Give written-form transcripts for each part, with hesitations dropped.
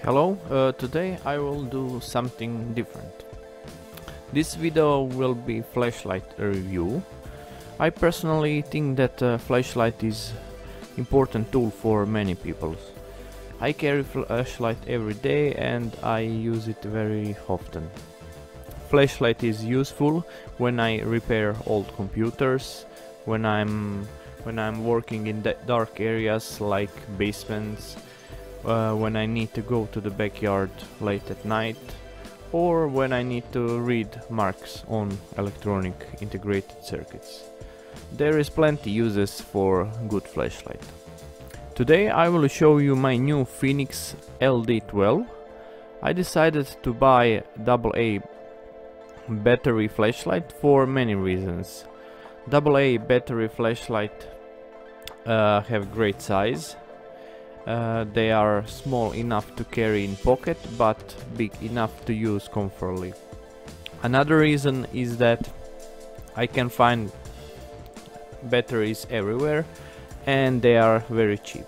Hello, today I will do something different. This video will be flashlight review. I personally think that flashlight is important tool for many people. I carry flashlight every day and I use it very often. Flashlight is useful when I repair old computers, when I'm working in dark areas like basements, when I need to go to the backyard late at night, or when I need to read marks on electronic integrated circuits. There is plenty uses for good flashlight. Today I will show you my new Fenix LD12. I decided to buy AA battery flashlight for many reasons. AA battery flashlight have great size. They are small enough to carry in pocket, but big enough to use comfortably. Another reason is that I can find batteries everywhere and they are very cheap.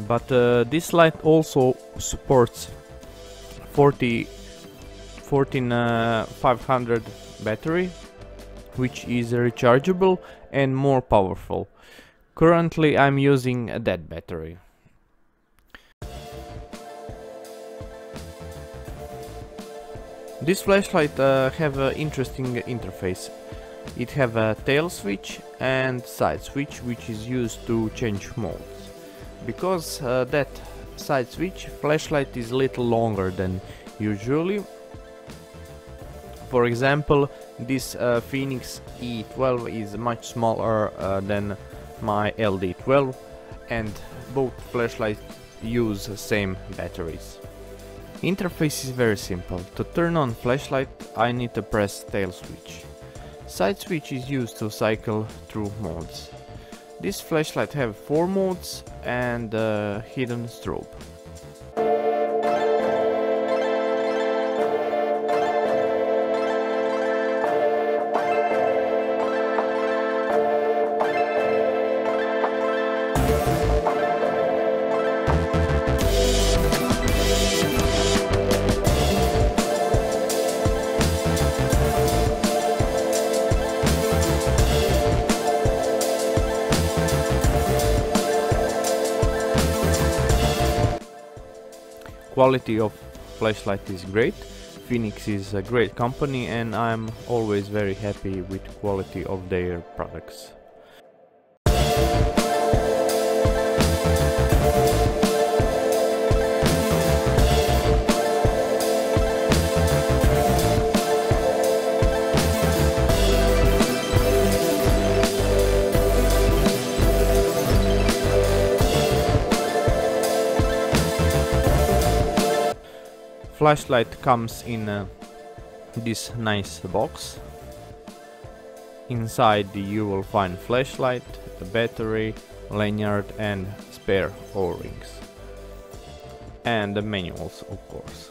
But this light also supports 14500 battery, which is rechargeable and more powerful. Currently I'm using that battery. This flashlight have an interesting interface. It have a tail switch and side switch, which is used to change modes. Because that side switch, flashlight is a little longer than usually. For example, this Fenix E12 is much smaller than my LD12, and both flashlights use the same batteries. Interface is very simple. To turn on flashlight, I need to press tail switch. Side switch is used to cycle through modes. This flashlight have 4 modes and hidden strobe. Quality of flashlight is great. Fenix is a great company and I'm always very happy with quality of their products. Flashlight comes in this nice box. Inside you will find flashlight, a battery, lanyard and spare O-rings. And the manuals, of course.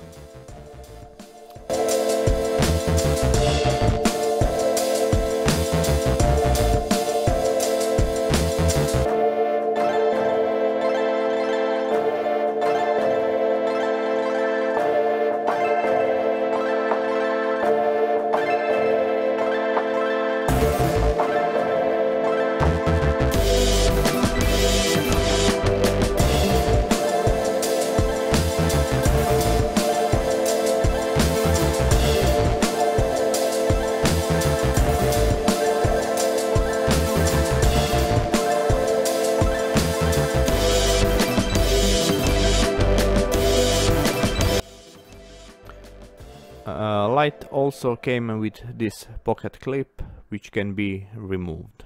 Light also came with this pocket clip, which can be removed.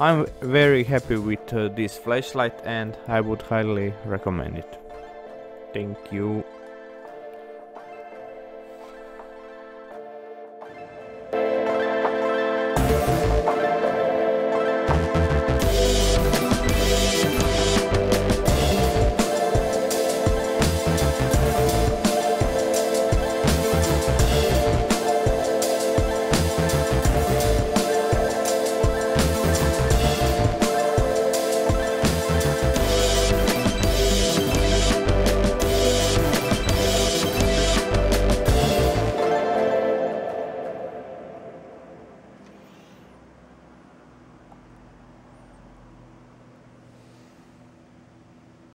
I'm very happy with this flashlight and I would highly recommend it. Thank you.